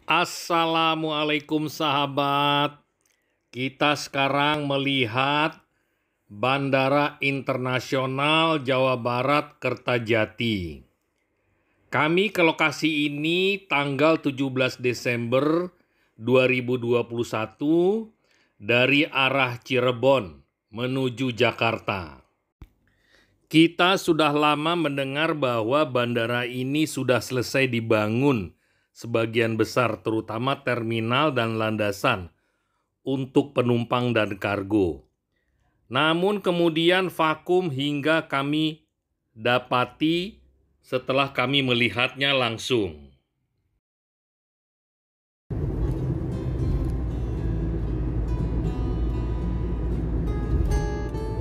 Assalamualaikum sahabat. Kita sekarang melihat Bandara Internasional Jawa Barat Kertajati. Kami ke lokasi ini tanggal 17 Desember 2021 dari arah Cirebon menuju Jakarta. Kita sudah lama mendengar bahwa bandara ini sudah selesai dibangun sebagian besar, terutama terminal dan landasan untuk penumpang dan kargo. Namun kemudian vakum hingga kami dapati setelah kami melihatnya langsung.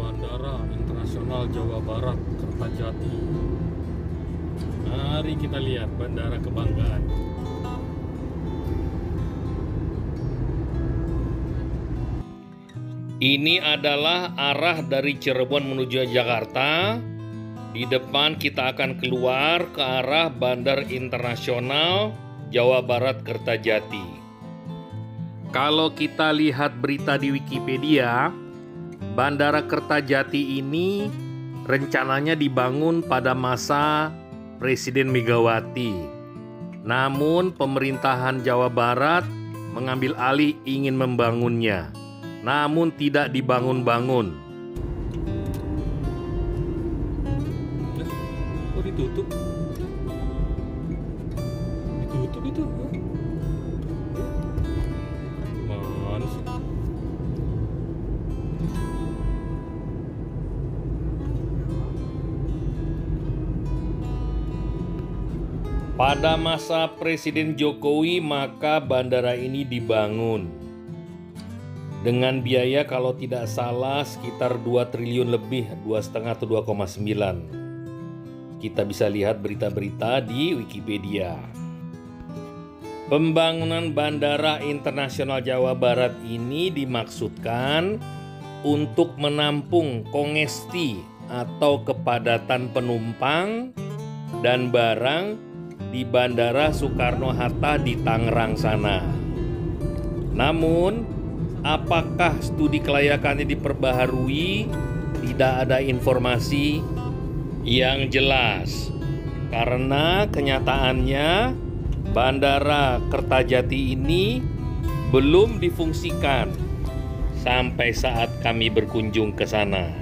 Bandara Internasional Jawa Barat Kertajati. Mari kita lihat bandara kebanggaan. Ini adalah arah dari Cirebon menuju Jakarta. Di depan kita akan keluar ke arah Bandar Internasional Jawa Barat Kertajati. Kalau kita lihat berita di Wikipedia, Bandara Kertajati ini rencananya dibangun pada masa Presiden Megawati. Namun pemerintahan Jawa Barat mengambil alih ingin membangunnya, namun tidak dibangun-bangun. Kok ditutup? Ditutup itu? Mana sih? Pada masa Presiden Jokowi, maka bandara ini dibangun dengan biaya kalau tidak salah sekitar 2 triliun lebih, 2,5 atau 2,9. Kita bisa lihat berita-berita di Wikipedia. Pembangunan Bandara Internasional Jawa Barat ini dimaksudkan untuk menampung kongesti atau kepadatan penumpang dan barang di Bandara Soekarno-Hatta di Tangerang sana. Namun apakah studi kelayakannya diperbaharui? Tidak ada informasi yang jelas. Karena kenyataannya Bandara Kertajati ini belum difungsikan sampai saat kami berkunjung ke sana.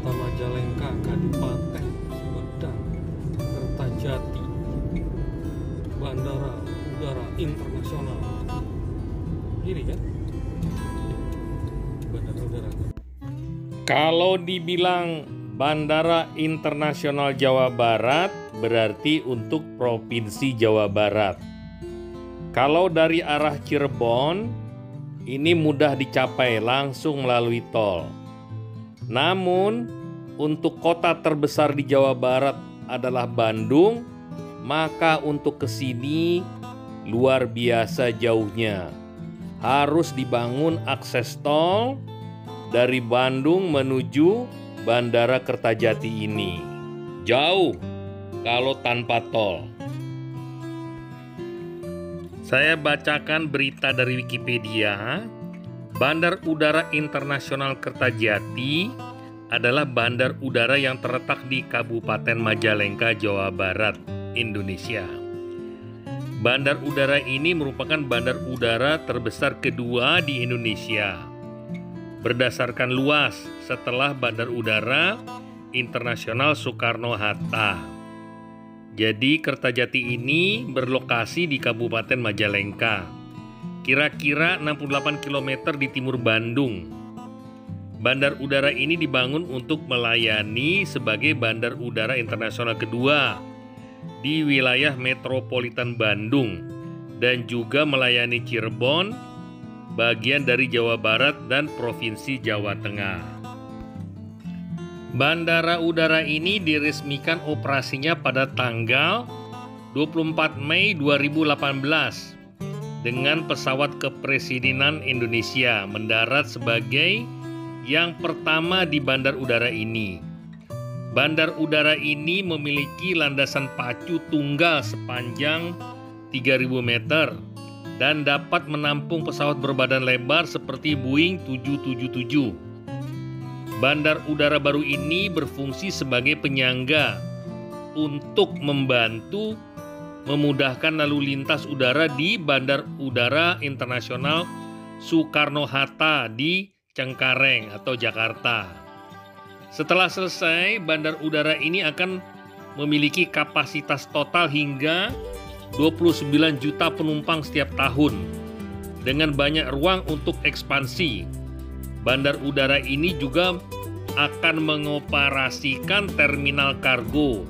Majalengka, Kabupaten Sumedang, Kertajati, Bandara Udara Internasional. Ini kan? Bandara Udara. Kalau dibilang Bandara Internasional Jawa Barat, berarti untuk Provinsi Jawa Barat. Kalau dari arah Cirebon, ini mudah dicapai langsung melalui tol. Namun, untuk kota terbesar di Jawa Barat adalah Bandung, maka untuk ke sini luar biasa jauhnya. Harus dibangun akses tol dari Bandung menuju Bandara Kertajati ini. Jauh kalau tanpa tol. Saya bacakan berita dari Wikipedia. Bandar Udara Internasional Kertajati adalah bandar udara yang terletak di Kabupaten Majalengka, Jawa Barat, Indonesia. Bandar udara ini merupakan bandar udara terbesar kedua di Indonesia, berdasarkan luas setelah Bandar Udara Internasional Soekarno-Hatta. Jadi Kertajati ini berlokasi di Kabupaten Majalengka, kira-kira 68 km di timur Bandung. Bandar udara ini dibangun untuk melayani sebagai bandar udara internasional kedua di wilayah metropolitan Bandung dan juga melayani Cirebon, bagian dari Jawa Barat dan Provinsi Jawa Tengah. Bandara udara ini diresmikan operasinya pada tanggal 24 Mei 2018 dengan pesawat kepresidenan Indonesia mendarat sebagai yang pertama di bandar udara ini. Bandar udara ini memiliki landasan pacu tunggal sepanjang 3.000 meter dan dapat menampung pesawat berbadan lebar seperti Boeing 777. Bandar udara baru ini berfungsi sebagai penyangga untuk membantu memudahkan lalu lintas udara di Bandar Udara Internasional Soekarno-Hatta di Cengkareng atau Jakarta. Setelah selesai, bandar udara ini akan memiliki kapasitas total hingga 29 juta penumpang setiap tahun dengan banyak ruang untuk ekspansi. Bandar udara ini juga akan mengoperasikan terminal kargo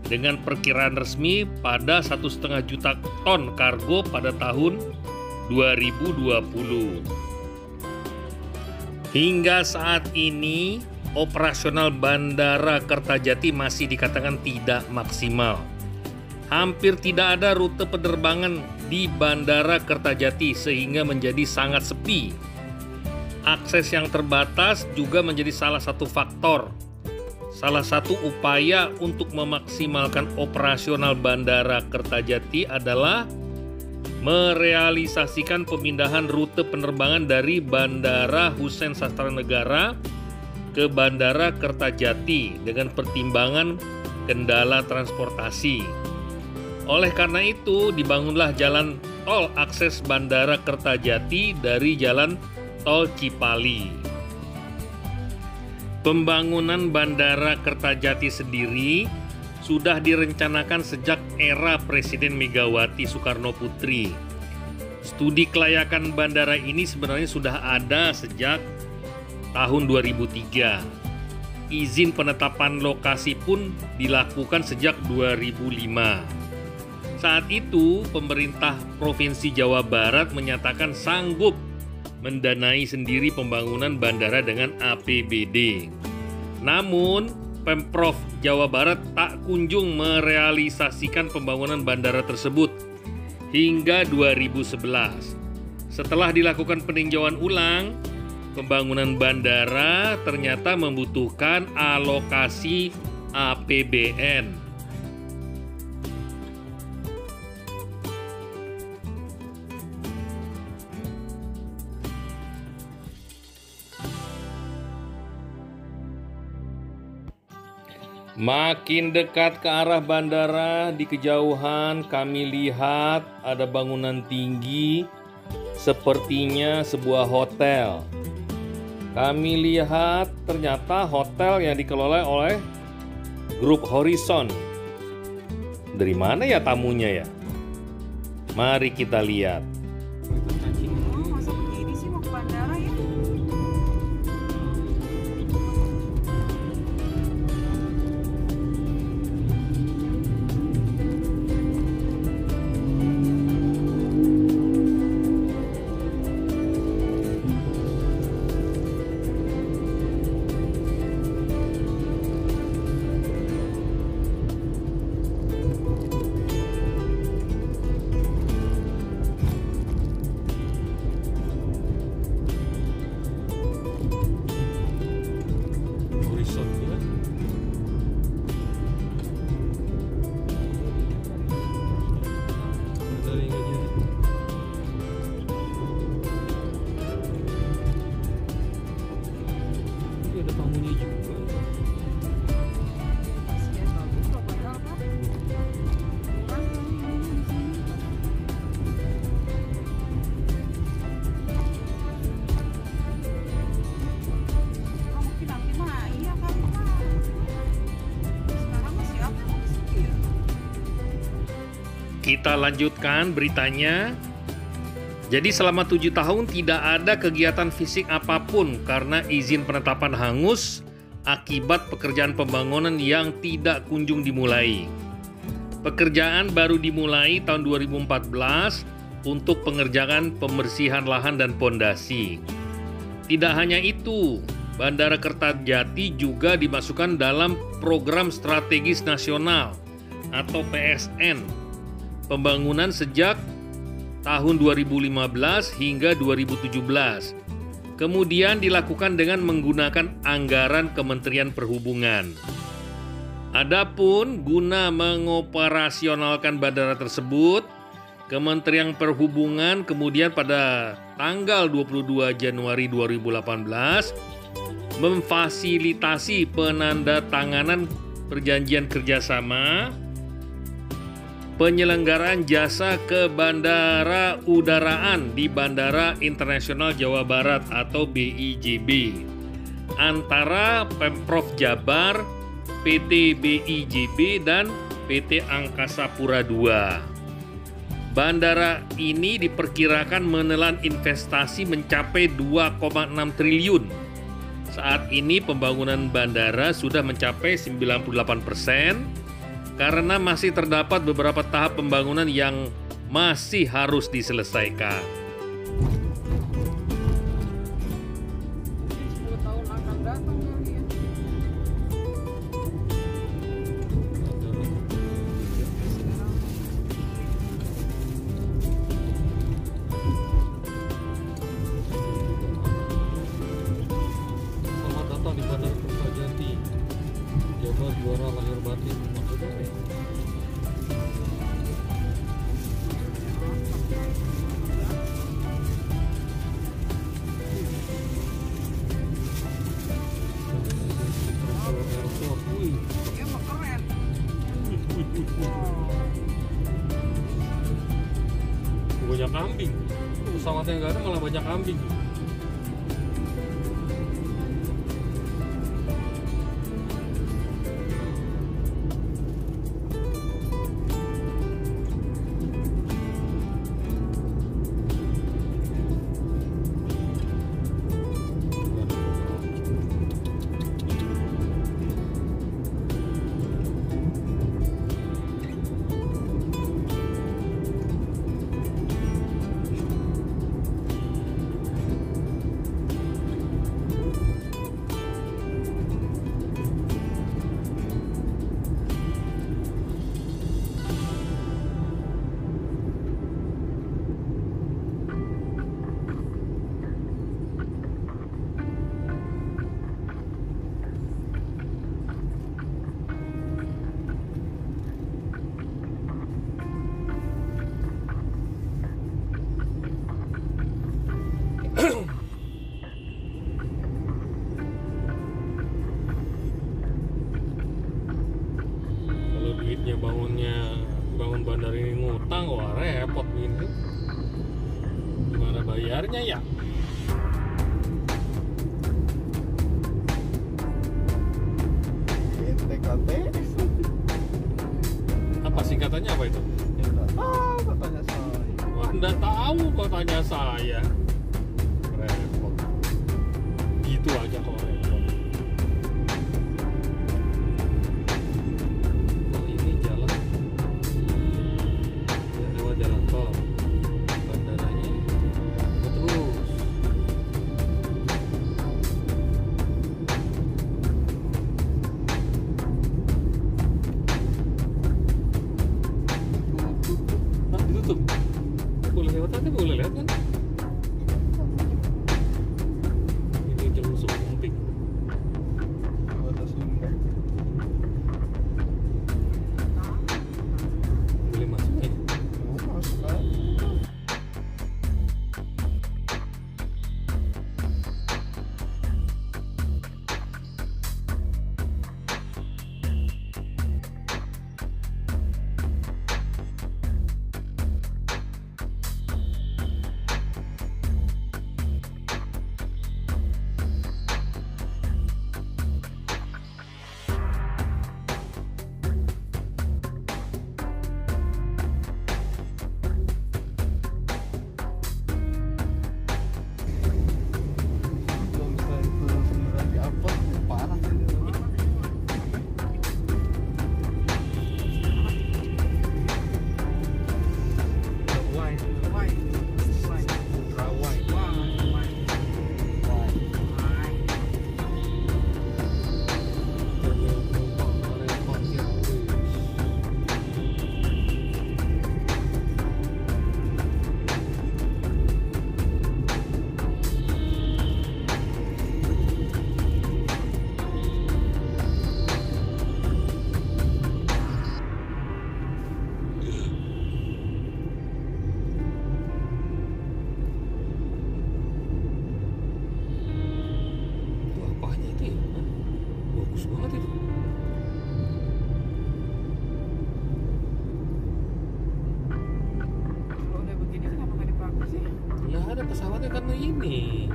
dengan perkiraan resmi pada 1,5 juta ton kargo pada tahun 2020. Hingga saat ini, operasional Bandara Kertajati masih dikatakan tidak maksimal. Hampir tidak ada rute penerbangan di Bandara Kertajati sehingga menjadi sangat sepi. Akses yang terbatas juga menjadi salah satu faktor. Salah satu upaya untuk memaksimalkan operasional Bandara Kertajati adalah merealisasikan pemindahan rute penerbangan dari Bandara Husein Sastranegara ke Bandara Kertajati dengan pertimbangan kendala transportasi. Oleh karena itu, dibangunlah jalan tol akses Bandara Kertajati dari Jalan Tol Cipali. Pembangunan Bandara Kertajati sendiri sudah direncanakan sejak era Presiden Megawati Soekarno Putri. Studi kelayakan bandara ini sebenarnya sudah ada sejak tahun 2003. Izin penetapan lokasi pun dilakukan sejak 2005. Saat itu, pemerintah Provinsi Jawa Barat menyatakan sanggup mendanai sendiri pembangunan bandara dengan APBD. Namun, Pemprov Jawa Barat tak kunjung merealisasikan pembangunan bandara tersebut hingga 2011. Setelah dilakukan peninjauan ulang, pembangunan bandara ternyata membutuhkan alokasi APBN. Makin dekat ke arah bandara, di kejauhan kami lihat ada bangunan tinggi, sepertinya sebuah hotel. Kami lihat ternyata hotel yang dikelola oleh Grup Horizon. Dari mana ya tamunya ya? Mari kita lihat. Masa begini sih mau ke bandara ya? Kita lanjutkan beritanya. Jadi selama 7 tahun tidak ada kegiatan fisik apapun karena izin penetapan hangus akibat pekerjaan pembangunan yang tidak kunjung dimulai. Pekerjaan baru dimulai tahun 2014 untuk pengerjaan pembersihan lahan dan pondasi. Tidak hanya itu, Bandara Kertajati juga dimasukkan dalam Program Strategis Nasional atau PSN pembangunan sejak tahun 2015 hingga 2017. Kemudian dilakukan dengan menggunakan anggaran Kementerian Perhubungan. Adapun guna mengoperasionalkan bandara tersebut, Kementerian Perhubungan kemudian pada tanggal 22 Januari 2018 memfasilitasi penandatanganan perjanjian kerjasama penyelenggaraan jasa ke bandara udaraan di Bandara Internasional Jawa Barat atau BIJB antara Pemprov Jabar, PT BIJB, dan PT Angkasa Pura II. Bandara ini diperkirakan menelan investasi mencapai 2,6 triliun. Saat ini pembangunan bandara sudah mencapai 98% karena masih terdapat beberapa tahap pembangunan yang masih harus diselesaikan. 10 tahun akan datang kali ya. Selamat datang di Bandara Kertajati. Jabar juara lahir batin. Maksudnya apa ya? Wih, Dia mah keren. banyak kambing. Pesawatnya nggak ada malah banyak kambing. Kalau duitnya bangun bandar ini ngutang, wah repot ini. Gimana bayarnya ya? TKT Apa singkatannya apa itu? katanya saya. Wah, nggak tahu kok tanya saya. Repot. Gitu aja kok repot. Oh, ini jalan. Ya, lewat jalan tol. Bandaranya terus. Hah, ditutup? Boleh lewat aja, boleh lewat kan? Ini jalur Sumping. Batas Sumber. Boleh masuk ya? Oh, masuk kan? bagus banget itu. Kalau udah begini kenapa nggak dipakai sih? Ya ada pesawatnya karena ini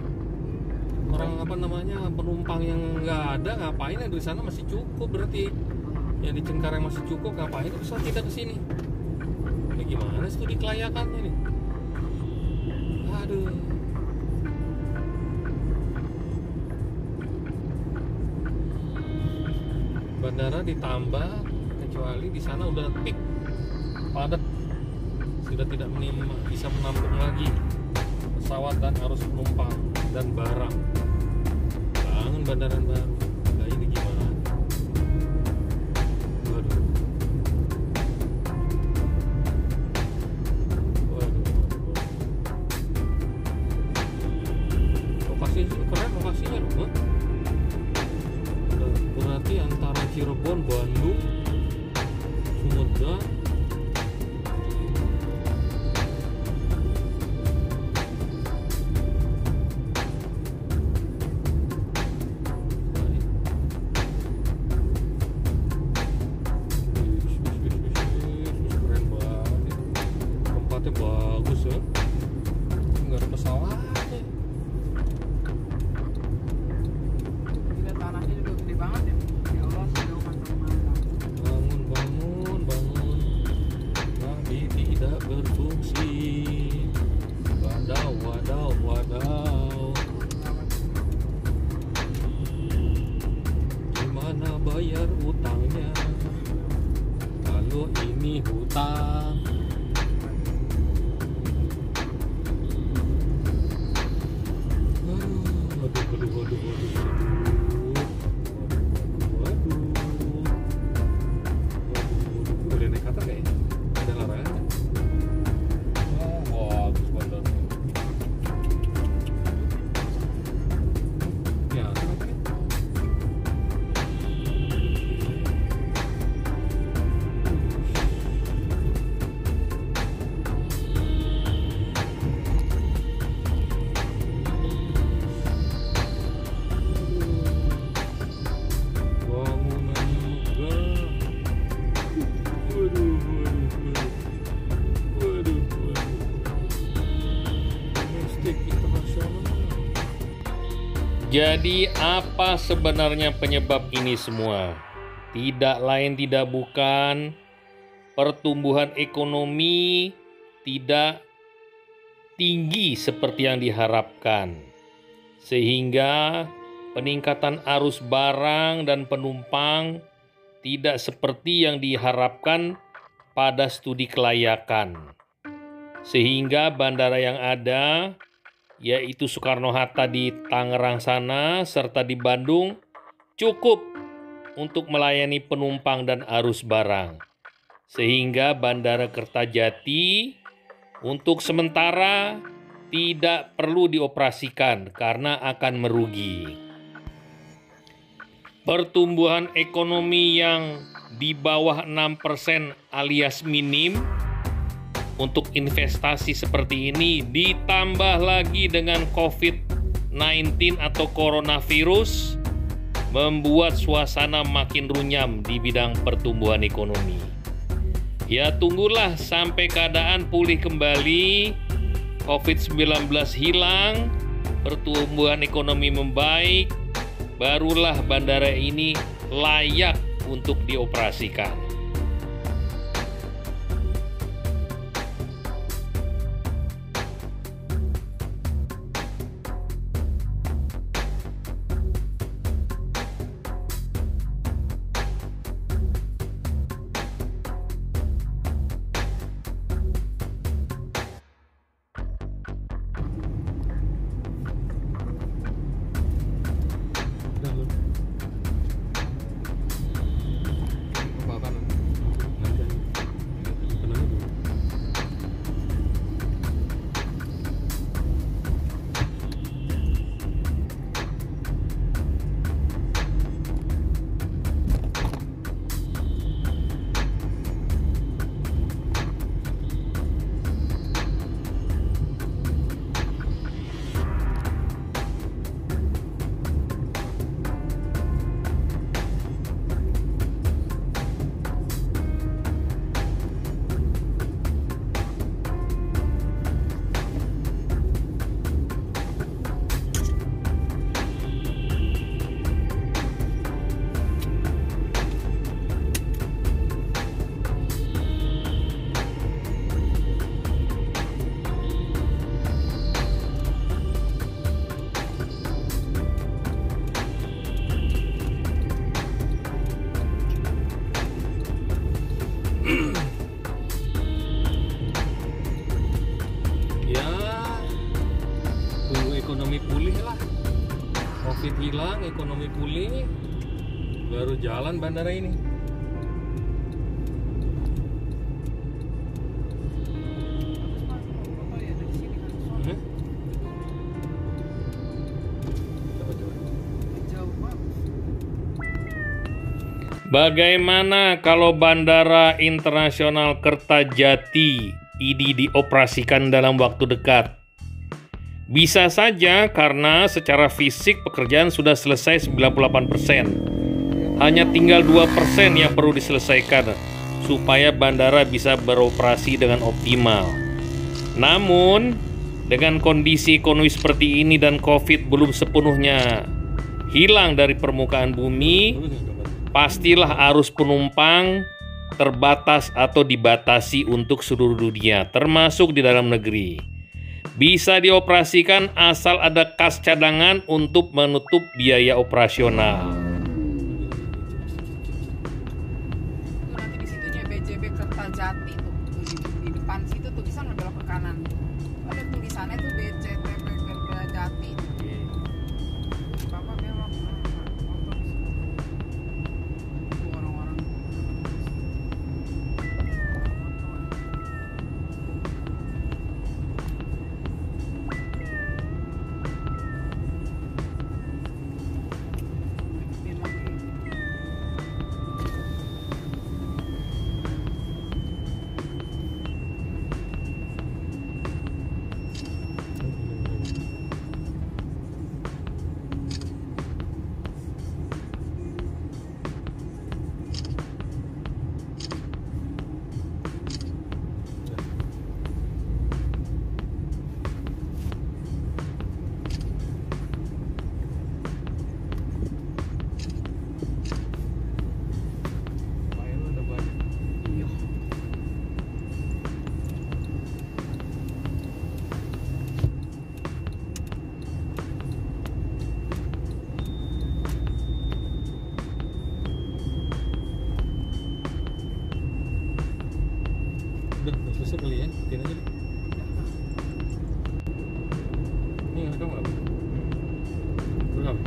orang apa namanya penumpang yang nggak ada, ngapain yang di sana masih cukup, berarti yang di Cengkareng masih cukup, ngapain pesawat tidak ke sini? Ini gimana studi kelayakannya nih? Aduh. Bandara ditambah, kecuali di sana udah peak padat, sudah tidak bisa menampung lagi pesawat dan arus penumpang dan barang. Bangun bandara baru. Nah ini gimana? Waduh. Waduh. Lokasinya keren, lokasinya loh. Berarti antara Cirebon, Bandung, Sumedang, keren banget ya. Tempatnya bagus ya, nggak ada pesawatnya. Gila, tanahnya juga gede banget ya. Ya Allah, sejauh mata-mata. Bangun, bangun, bangun. Nabi tidak berfungsi. Wadaw, wadaw, wadaw. Gimana bayar utangnya? Kalau ini hutang. Waduh, waduh, waduh, waduh, waduh. Waduh. Boleh naik kata nggak ya? Ada larangan? Oh, bagus banget. Ya, oke. Bangunan megah. Waduh, waduh, waduh. Domestik internasional. Jadi apa sebenarnya penyebab ini semua? Tidak lain tidak bukan pertumbuhan ekonomi tidak tinggi seperti yang diharapkan. Sehingga peningkatan arus barang dan penumpang tidak seperti yang diharapkan pada studi kelayakan. Sehingga bandara yang ada, yaitu Soekarno-Hatta di Tangerang sana, serta di Bandung, cukup untuk melayani penumpang dan arus barang. Sehingga Bandara Kertajati untuk sementara tidak perlu dioperasikan karena akan merugi. Pertumbuhan ekonomi yang di bawah 6% alias minim untuk investasi seperti ini, ditambah lagi dengan COVID-19 atau coronavirus, membuat suasana makin runyam di bidang pertumbuhan ekonomi. Ya, tunggulah sampai keadaan pulih kembali, COVID-19 hilang, pertumbuhan ekonomi membaik, barulah bandara ini layak untuk dioperasikan. Kebakaran. ekonomi pulih lah. Covid hilang, ekonomi pulih, baru jalan bandara ini. Oh ya dari sini kan soalnya Hmm? Coba. jauh banget. Bagaimana kalau Bandara Internasional Kertajati ini dioperasikan dalam waktu dekat? Bisa saja karena secara fisik pekerjaan sudah selesai 98%. Hanya tinggal 2% yang perlu diselesaikan supaya bandara bisa beroperasi dengan optimal. Namun, dengan kondisi ekonomi seperti ini dan Covid belum sepenuhnya hilang dari permukaan bumi, pastilah arus penumpang terbatas atau dibatasi untuk seluruh dunia, termasuk di dalam negeri. Bisa dioperasikan asal ada kas cadangan untuk menutup biaya operasional. Tuh nanti di situnya BJB Kertajati tuh, di depan situ tuh bisa nggak belok ke kanan. Ada tulisannya tuh BJB Kertajati. Bapak belok, motor di situ. Tuh orang-orang. Lumayan ada banyak. Iya. Udah selesai kali ya, tin aja deh. Ini nggak rekam apa? Rekam.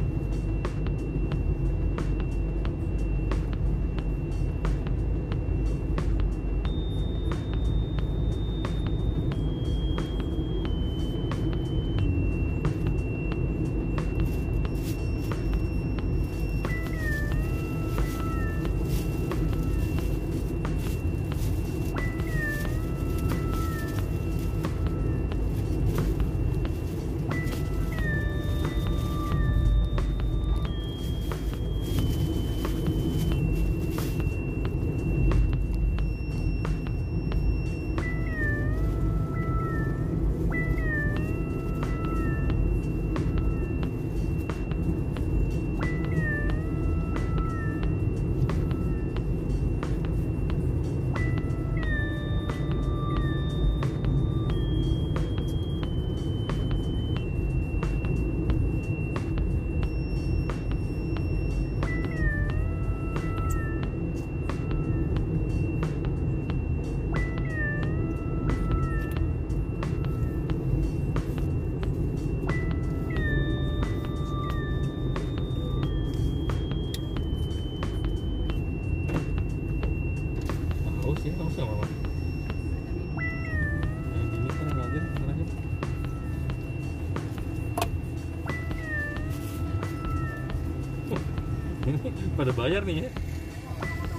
Haus ya, haus nggak apa-apa. Yang ini kan nggak aja, ntar aja. Ini pada bayar nih ya.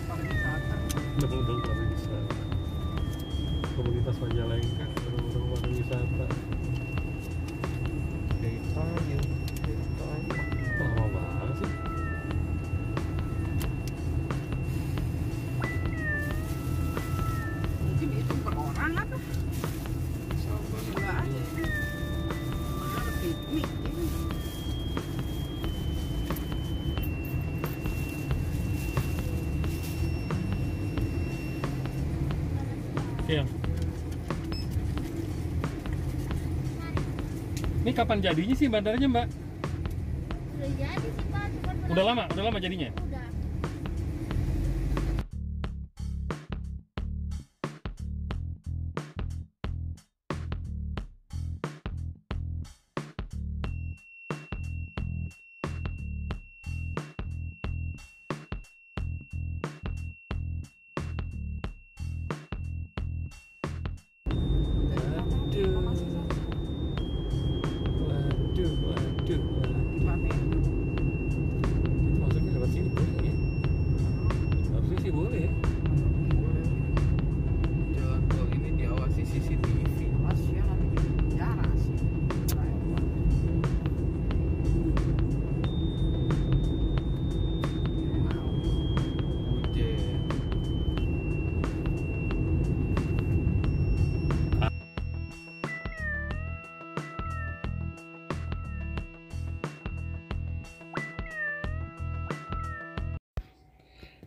Pariwisata. Undang-undang pariwisata. Komunitas Majalengka, undang-undang pariwisata. Ceritanya. Lama banget sih. Mungkin itu per orang apa? Gila aja. Mana ada piknik ini. Iya. Ini kapan jadinya sih bandaranya, Mbak? Udah jadi sih Pak, cuman Udah lama jadinya? udah.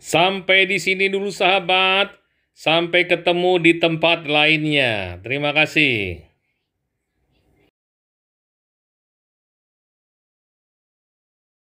Sampai di sini dulu sahabat. Sampai ketemu di tempat lainnya. Terima kasih.